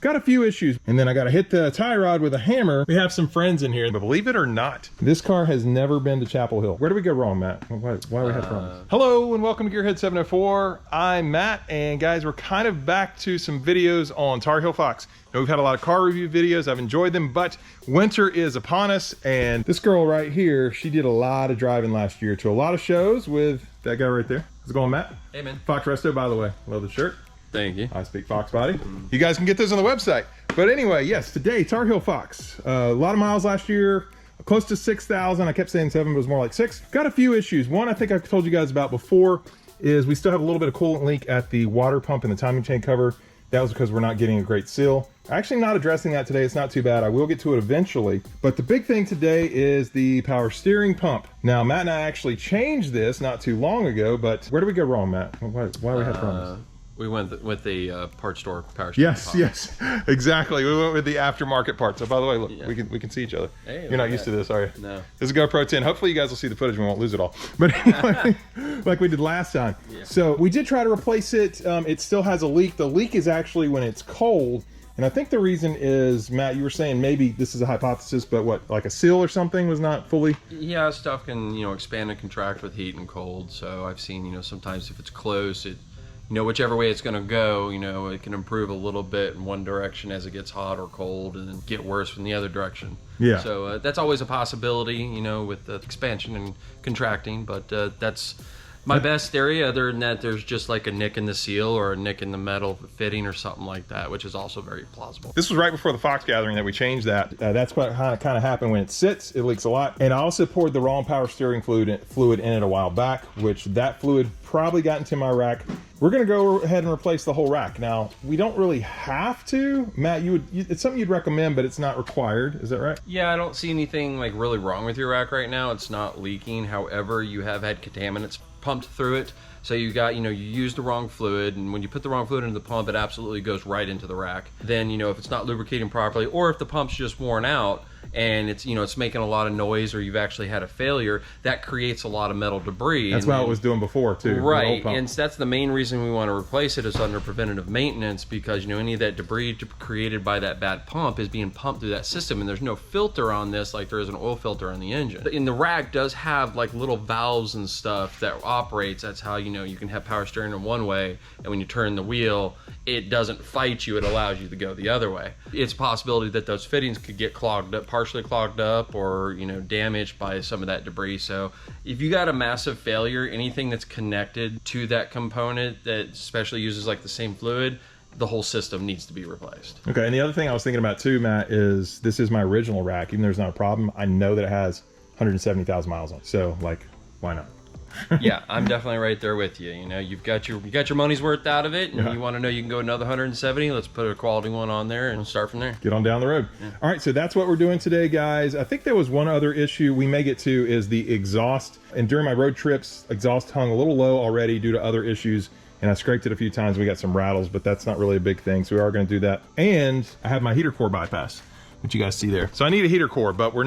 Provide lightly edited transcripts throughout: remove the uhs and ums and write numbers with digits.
got a few issues. And then I got to hit the tie rod with a hammer. We have some friends in here, but believe it or not, this car has never been to Chapel Hill. Where did we go wrong, Matt? Why do we have problems? Hello and welcome to Gearhead 704. I'm Matt, and guys, we're kind of back to some videos on TarheelFox. Now, we've had a lot of car review videos. I've enjoyed them, but winter is upon us, and this girl right here, she did a lot of driving last year to a lot of shows with that guy right there. How's it going, Matt? Hey, man. Fox Resto, by the way. Love the shirt. Thank you. I speak FOXBODY. You guys can get those on the website. But anyway, yes, today, TarheelFox. A lot of miles last year, close to 6,000. I kept saying 7, but it was more like 6. Got a few issues. One I think I've told you guys about before is we still have a little bit of coolant leak at the water pump and the timing chain cover. That was because we're not getting a great seal. Actually not addressing that today. It's not too bad. I will get to it eventually. But the big thing today is the power steering pump. Now, Matt and I actually changed this not too long ago, but where did we go wrong, Matt? Why do we have problems? We went with the parts store power steering pump. Yes, exactly. We went with the aftermarket part. So by the way, look, yeah. we can see each other. Hey, you're not used to this, are you? No. This is GoPro 10. Hopefully you guys will see the footage and we won't lose it all. But anyway, like we did last time. Yeah. So we did try to replace it. It still has a leak. The leak is actually when it's cold. And I think the reason is, Matt, you were saying maybe this is a hypothesis, but what, like a seal or something was not fully? Yeah, stuff can, expand and contract with heat and cold. So I've seen, sometimes if it's close, whichever way it's going to go, it can improve a little bit in one direction as it gets hot or cold, and then get worse in the other direction. Yeah. So that's always a possibility, with the expansion and contracting, but that's my best area. Other than that, there's just like a nick in the seal or a nick in the metal fitting or something like that, which is also very plausible. This was right before the Fox gathering that we changed that. That's what kind of happened when it sits. It leaks a lot. And I also poured the wrong power steering fluid in it a while back, which that fluid probably got into my rack. We're going to go ahead and replace the whole rack. Now, we don't really have to. Matt, it's something you'd recommend, but it's not required. Is that right? Yeah, I don't see anything like really wrong with your rack right now. It's not leaking. However, you have had contaminants pumped through it. So you got, you used the wrong fluid, and when you put the wrong fluid into the pump, it absolutely goes right into the rack. Then, if it's not lubricating properly, or if the pump's just worn out and it's, it's making a lot of noise, or you've actually had a failure, that creates a lot of metal debris. That's what it was doing before too. Right, and that's the main reason we want to replace it is under preventative maintenance, because, any of that debris created by that bad pump is being pumped through that system, and there's no filter on this like there is an oil filter on the engine. And the rack does have like little valves and stuff that operates. That's how, you can have power steering in one way, and when you turn the wheel, it doesn't fight you, it allows you to go the other way. It's a possibility that those fittings could get clogged up, partially clogged up, or damaged by some of that debris. So if you got a massive failure, anything that's connected to that component that especially uses like the same fluid, the whole system needs to be replaced. Okay, and the other thing I was thinking about too, Matt, is this is my original rack. Even though there's not a problem, I know that it has 170,000 miles on it. So like, why not? Yeah, I'm definitely right there with you. You've got your money's worth out of it, and you want to know you can go another 170. Let's put a quality one on there and start from there. Get on down the road. Yeah. All right, so that's what we're doing today, guys. I think there was one other issue we may get to is the exhaust. And during my road trips, exhaust hung a little low already due to other issues, and I scraped it a few times. We got some rattles, but that's not really a big thing, so we are going to do that. And I have my heater core bypass, which you guys see there. So I need a heater core, but we're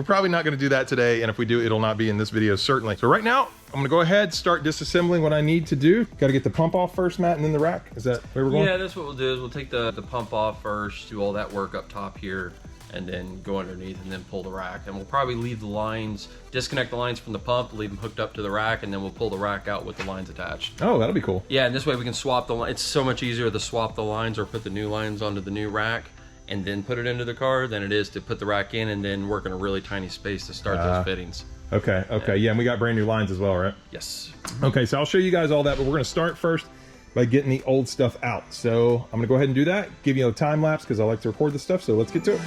probably not going to do that today, and if we do, it'll not be in this video, certainly. So right now, I'm gonna go ahead, start disassembling what I need to do. Got to get the pump off first, Matt, and then the rack. Is that where we're going? Yeah, that's what we'll do. Is we'll take the pump off first, do all that work up top here, and then go underneath and then pull the rack. And we'll probably leave the lines, disconnect the lines from the pump, leave them hooked up to the rack, and then we'll pull the rack out with the lines attached. Oh, that'll be cool. Yeah, and this way we can swap the lines. It's so much easier to swap the lines or put the new lines onto the new rack and then put it into the car than it is to put the rack in and then work in a really tiny space to start those fittings. Okay, yeah, and we got brand new lines as well, right? Yes. Okay, so I'll show you guys all that, but we're gonna start first by getting the old stuff out. So I'm gonna go ahead and do that, give you a time lapse because I like to record this stuff, so let's get to it.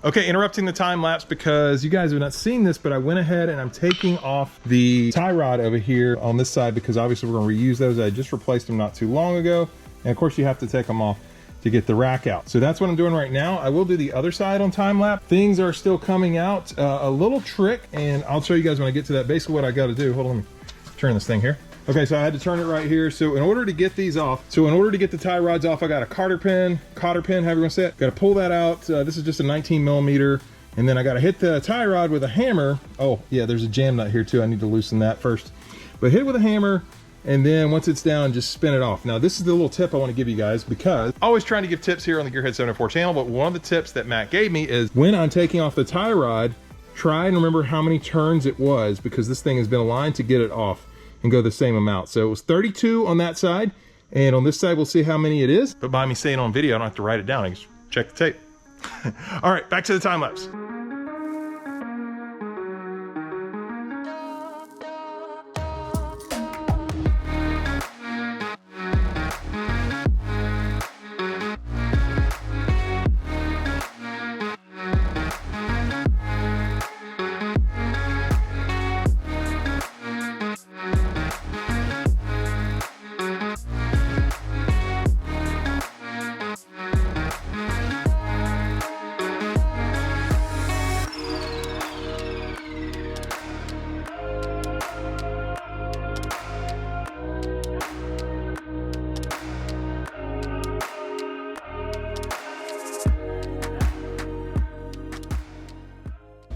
Okay, interrupting the time lapse because you guys have not seen this, but I went ahead and I'm taking off the tie rod over here on this side because obviously we're gonna reuse those. I just replaced them not too long ago. And of course you have to take them off to get the rack out. So that's what I'm doing right now. I will do the other side on time lapse. Things are still coming out. A little trick, and I'll show you guys when I get to that. Basically what I gotta do, hold on, let me turn this thing here. Okay, so I had to turn it right here. So in order to get these off, in order to get the tie rods off, I got a cotter pin, however you want to say it. Got to pull that out. This is just a 19 millimeter. And then I got to hit the tie rod with a hammer. Oh yeah, there's a jam nut here too. I need to loosen that first. But hit it with a hammer, and then once it's down, just spin it off. Now this is the little tip I want to give you guys, because always trying to give tips here on the Gearhead 704 channel, but one of the tips that Matt gave me is when I'm taking off the tie rod, try and remember how many turns it was, because this thing has been aligned to get it off and go the same amount. So it was 32 on that side, and on this side we'll see how many it is. But by me saying on video, I don't have to write it down. I can just check the tape. All right, back to the time lapse.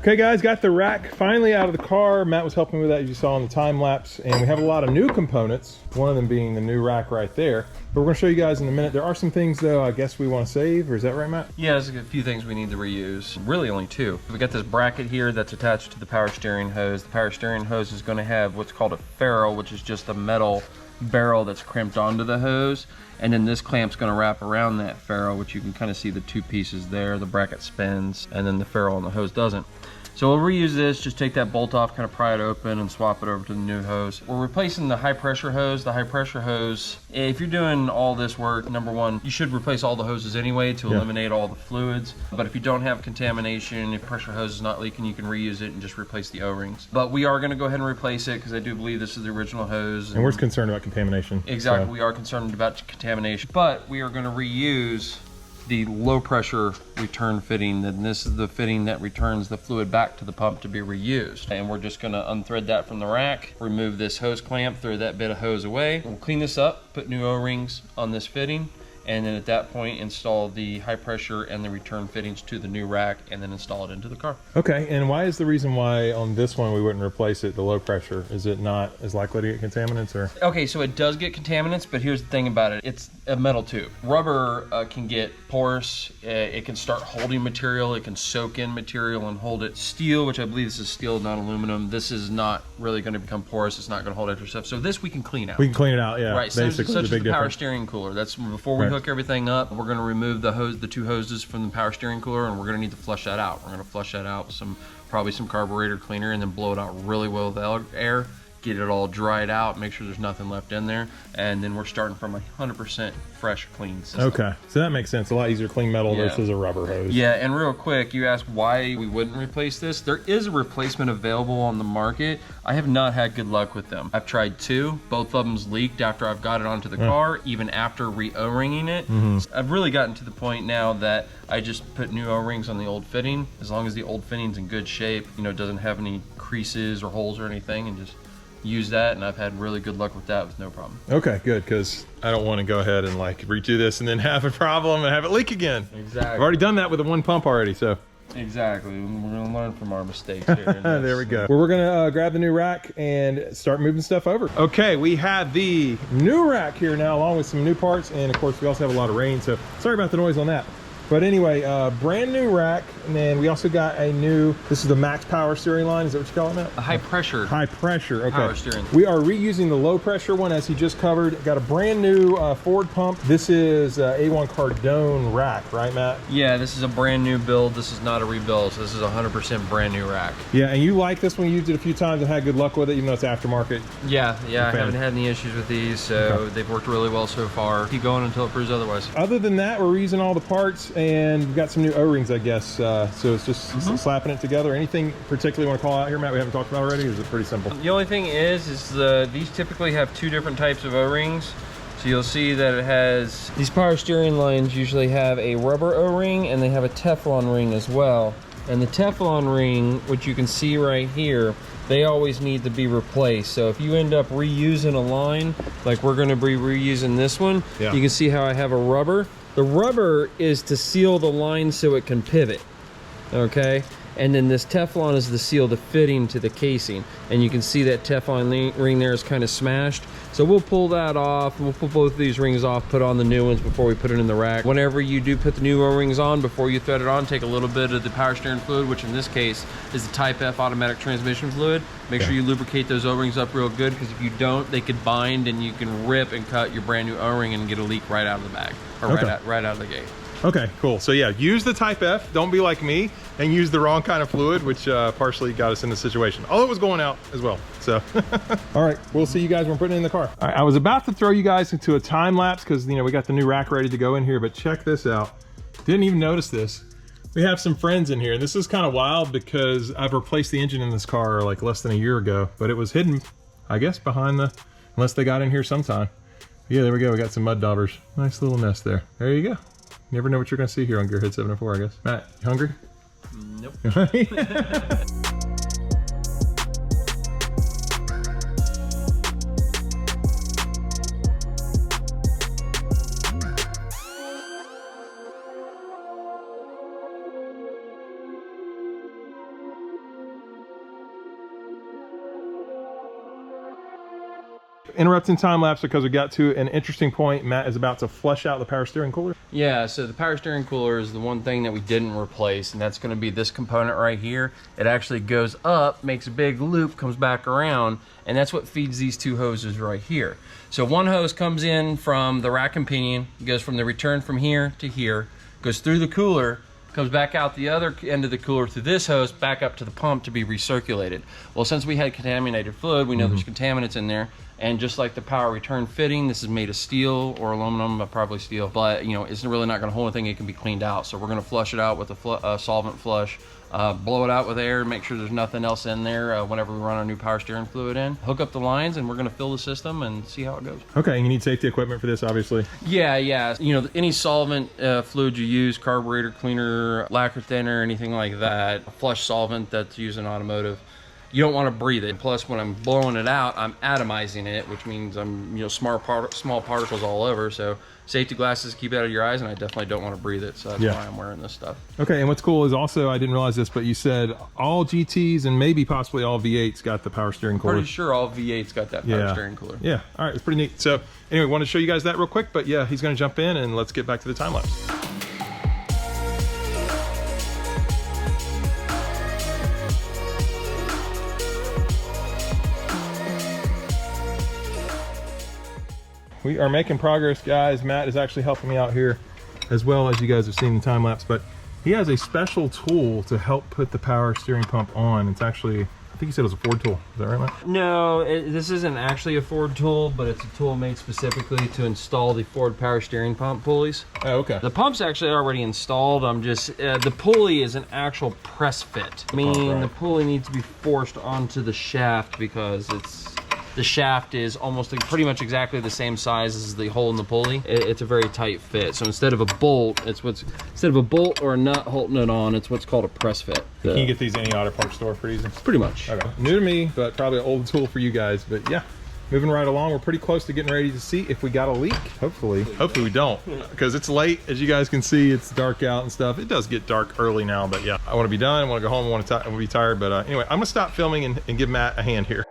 Okay guys, got the rack finally out of the car. Matt was helping me with that, as you saw in the time lapse, and we have a lot of new components, one of them being the new rack right there. But we're gonna show you guys in a minute. There are some things though I guess we want to save, or is that right, Matt? Yeah, there's a few things we need to reuse. Really only two. We got this bracket here that's attached to the power steering hose. The power steering hose is gonna have what's called a ferrule, which is just a metal barrel that's crimped onto the hose. And then this clamp's gonna wrap around that ferrule, which you can kind of see the two pieces there. The bracket spins, and then the ferrule on the hose doesn't. So we'll reuse this, just take that bolt off, kind of pry it open and swap it over to the new hose. We're replacing the high pressure hose. The high pressure hose, if you're doing all this work, number one, you should replace all the hoses anyway to eliminate all the fluids. But if you don't have contamination, if pressure hose is not leaking, you can reuse it and just replace the O-rings. But we are gonna go ahead and replace it because I do believe this is the original hose. And we're concerned about contamination. Exactly, so. We are concerned about contamination. But we are gonna reuse the low pressure return fitting, and this is the fitting that returns the fluid back to the pump to be reused. And we're just gonna unthread that from the rack, remove this hose clamp, throw that bit of hose away. We'll clean this up, put new O-rings on this fitting, and then at that point install the high pressure and the return fittings to the new rack, and then install it into the car. Okay, and why is the reason why on this one we wouldn't replace it, the low pressure? Is it not as likely to get contaminants, or? Okay, so it does get contaminants, but here's the thing about it. It's a metal tube. Rubber can get porous, it can start holding material, it can soak in material and hold it. Steel, which I believe this is steel, not aluminum, this is not really gonna become porous, it's not gonna hold extra stuff. So this we can clean out. We can clean it out, yeah. Right, basically such as big the power difference. steering cooler. That's before we hook everything up, we're gonna remove the two hoses from the power steering cooler, and we're gonna need to flush that out. We're gonna flush that out with probably some carburetor cleaner, and then blow it out really well with air, get it all dried out, make sure there's nothing left in there, and then we're starting from 100% fresh, clean system. Okay, so that makes sense. A lot easier to clean metal versus a rubber hose. Yeah, and real quick, you asked why we wouldn't replace this. There is a replacement available on the market. I have not had good luck with them. I've tried two. Both of them's leaked after I've got it onto the car, even after re-O-ringing it. I've really gotten to the point now that I just put new O-rings on the old fitting, as long as the old fitting's in good shape, you know, doesn't have any creases or holes or anything, and just use that, and I've had really good luck with that with no problem. Okay, good, because I don't want to go ahead and like redo this and then have a problem and have it leak again. Exactly. I've already done that with the one pump already, so. Exactly, we're gonna learn from our mistakes here. There we go. Well, we're gonna grab the new rack and start moving stuff over. Okay, we have the new rack here now, along with some new parts, and of course we also have a lot of rain, so sorry about the noise on that. But anyway, brand new rack, and then we also got a new, this is the max power steering line, is that what you call it, Matt? A high pressure. High pressure, okay. Power steering. We are reusing the low pressure one, as he just covered. Got a brand new Ford pump. This is A1 Cardone rack, right, Matt? Yeah, this is a brand new build. This is not a rebuild, so this is 100% brand new rack. Yeah, and you like this one, you used it a few times and had good luck with it, even though it's aftermarket. Yeah, I haven't had any issues with these, so they've worked really well so far. Keep going until it proves otherwise. Other than that, we're reusing all the parts, and we've got some new O-rings, I guess. So it's just slapping it together. Anything particularly you want to call out here, Matt, we haven't talked about already, or is it pretty simple? The only thing is these typically have two different types of O-rings. So you'll see that it has, these power steering lines usually have a rubber O-ring and they have a Teflon ring as well. And the Teflon ring, which you can see right here, they always need to be replaced. So if you end up reusing a line, like we're gonna be reusing this one, you can see how I have a rubber. The rubber is to seal the line so it can pivot, okay? And then this Teflon is to seal the fitting to the casing. And you can see that Teflon ring there is kind of smashed. So we'll pull that off. We'll pull both of these rings off, put on the new ones before we put it in the rack. Whenever you do put the new O-rings on, before you thread it on, take a little bit of the power steering fluid, which in this case is the Type F automatic transmission fluid. Make sure you lubricate those O-rings up real good, because if you don't, they could bind and you can rip and cut your brand new O-ring and get a leak right out of the bag, or right out of the gate. Okay, cool. So yeah, use the Type F. Don't be like me and use the wrong kind of fluid, which partially got us in this situation. Although it was going out as well, so. All right, we'll see you guys when we're putting it in the car. All right, I was about to throw you guys into a time lapse because, you know, we got the new rack ready to go in here, but check this out. Didn't even notice this. We have some friends in here. This is kind of wild because I've replaced the engine in this car like less than a year ago, but it was hidden, I guess, behind the, unless they got in here sometime. Yeah, there we go. We got some mud daubers. Nice little nest there. There you go. You never know what you're going to see here on Gearhead 704, I guess. Matt, you hungry? Nope. Interrupting time lapse because we got to an interesting point. Matt is about to flush out the power steering cooler. Yeah, so the power steering cooler is the one thing that we didn't replace, and that's going to be this component right here. It actually goes up, makes a big loop, comes back around, and that's what feeds these two hoses right here. So one hose comes in from the rack and pinion, goes from the return from here to here, goes through the cooler, comes back out the other end of the cooler through this hose, back up to the pump to be recirculated. Well, since we had contaminated fluid, we know there's contaminants in there. And just like the power return fitting, this is made of steel or aluminum, but probably steel. But you know, it's really not going to hold anything. It can be cleaned out. So we're going to flush it out with a solvent flush, blow it out with air, make sure there's nothing else in there. Whenever we run our new power steering fluid in, hook up the lines, and we're going to fill the system and see how it goes. Okay, and you need safety equipment for this, obviously. Yeah. You know, any solvent fluid you use, carburetor cleaner, lacquer thinner, anything like that, a flush solvent that's used in automotive, you don't want to breathe it. Plus, when I'm blowing it out, I'm atomizing it, which means I'm, you know, small particles all over. So safety glasses keep it out of your eyes, and I definitely don't want to breathe it. So that's why I'm wearing this stuff. Okay, and what's cool is also, I didn't realize this, but you said all GTs and maybe possibly all V8s got the power steering cooler. Pretty sure all V8s got that power steering cooler. Yeah, all right, it's pretty neat. So anyway, want to show you guys that real quick, but yeah, he's going to jump in and let's get back to the time lapse. We are making progress, guys. Matt is actually helping me out here, as well as you guys have seen the time lapse, but he has a special tool to help put the power steering pump on. It's actually, I think he said it was a Ford tool. Is that right, Matt? No, this isn't actually a Ford tool, but it's a tool made specifically to install the Ford power steering pump pulleys. Oh, okay. The pump's actually already installed. I'm just, the pulley is an actual press fit, meaning the pulley needs to be forced onto the shaft because the shaft is almost pretty much exactly the same size as the hole in the pulley. It's a very tight fit. So instead of a bolt, instead of a bolt or a nut holding it on, it's what's called a press fit. Can you get these in any auto parts store pretty easy? Pretty much. Okay. New to me, but probably an old tool for you guys. But yeah, moving right along. We're pretty close to getting ready to see if we got a leak. Hopefully we don't, because it's late. As you guys can see, it's dark out and stuff. It does get dark early now, but yeah, I want to be done. I want to go home. I want to be tired. But anyway, I'm gonna stop filming and give Matt a hand here.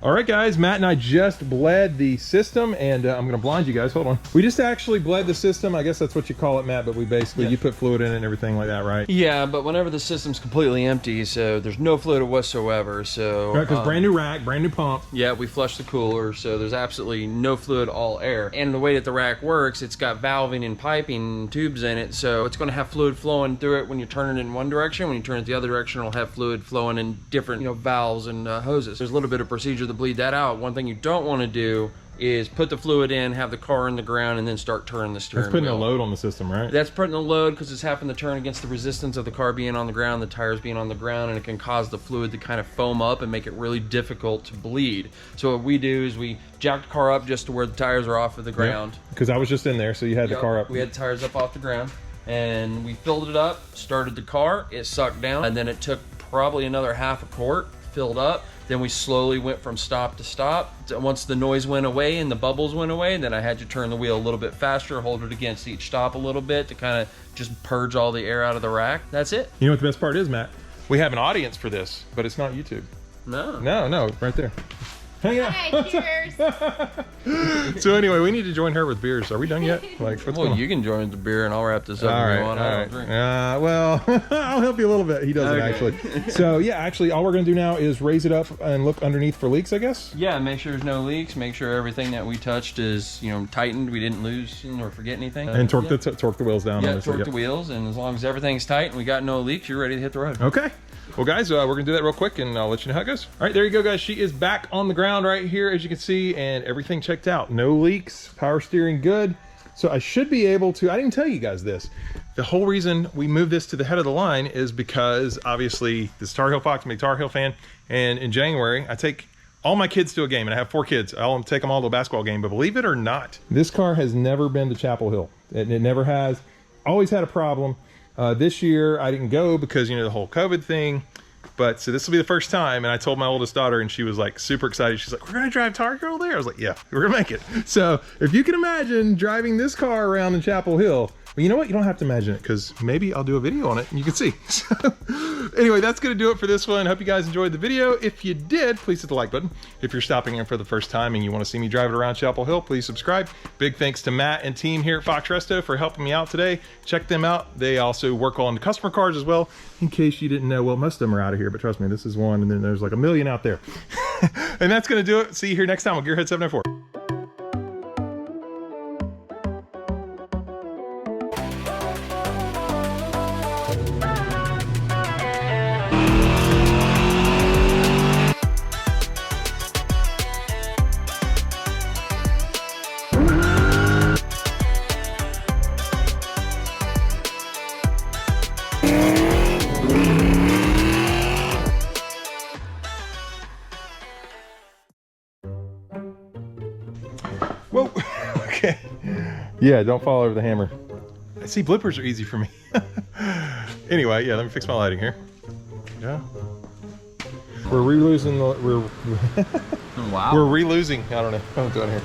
All right, guys, Matt and I just bled the system, and I'm gonna blind you guys, hold on. We just actually bled the system. I guess that's what you call it, Matt, but we basically, you put fluid in it and everything like that, right? Yeah, but whenever the system's completely empty, so there's no fluid whatsoever, so... Right, because brand new rack, brand new pump. Yeah, we flushed the cooler, so there's absolutely no fluid, all air. And the way that the rack works, it's got valving and piping tubes in it, so it's gonna have fluid flowing through it when you turn it in one direction. When you turn it the other direction, it'll have fluid flowing in different, valves and hoses. There's a little bit of procedure to bleed that out. One thing you don't want to do is put the fluid in, have the car in the ground, and then start turning the steering wheel. That's putting a load on the system, right? That's putting a load because it's having to turn against the resistance of the car being on the ground, the tires being on the ground, and it can cause the fluid to kind of foam up and make it really difficult to bleed. So what we do is we jack the car up just to where the tires are off of the ground. Because I was just in there, so you had the car up. We had tires up off the ground, and we filled it up, started the car, it sucked down, and then it took probably another half a quart, filled up. Then we slowly went from stop to stop. Once the noise went away and the bubbles went away, then I had to turn the wheel a little bit faster, hold it against each stop a little bit to kind of just purge all the air out of the rack. That's it. You know what the best part is, Matt? We have an audience for this, but it's not YouTube. No. No, right there. Hang out. Hey, cheers. So anyway, we need to join her with beers. Are we done yet? Like, what's going on? You can join the beer and I'll wrap this up if you want. I don't drink. Well, I'll help you a little bit. He doesn't actually. So yeah, actually, all we're gonna do now is raise it up and look underneath for leaks, I guess. Yeah, make sure there's no leaks. Make sure everything that we touched is tightened. We didn't lose or forget anything. And torque the wheels down. Yeah, torque the wheels, and as long as everything's tight and we got no leaks, you're ready to hit the road. Okay. Well, guys, we're gonna do that real quick, and I'll let you know how it goes. All right, there you go, guys. She is back on the ground right here, as you can see, and everything checked out. No leaks, power steering good. So I should be able to, I didn't tell you guys this. The whole reason we moved this to the head of the line is because, obviously, this TarheelFox, I'm a Tar Heel fan, and in January, I take all my kids to a game, and I have 4 kids. I'll take them all to a basketball game, but believe it or not, this car has never been to Chapel Hill. It never has. Always had a problem. This year I didn't go because the whole COVID thing, but so this will be the first time. And I told my oldest daughter, and she was like super excited. She's like, "We're gonna drive Tar Heel there?" I was like, "Yeah, we're gonna make it." So if you can imagine driving this car around in Chapel Hill, well, you know what? You don't have to imagine it, because maybe I'll do a video on it and you can see. So anyway, that's gonna do it for this one. Hope you guys enjoyed the video. If you did, please hit the like button. If you're stopping in for the first time and you want to see me drive it around Chapel Hill, please subscribe. Big thanks to Matt and team here at Fox Resto for helping me out today. Check them out. They also work on the customer cars as well. In case you didn't know, well, most of them are out of here, but trust me, this is one, and then there's like a million out there. And that's gonna do it. See you here next time on Gearhead 704. Whoa, okay. Yeah, don't fall over the hammer. I see blippers are easy for me. Anyway, yeah, let me fix my lighting here. Yeah. We're re-losing the, Wow. we're re-losing, I don't know what I'm doing here.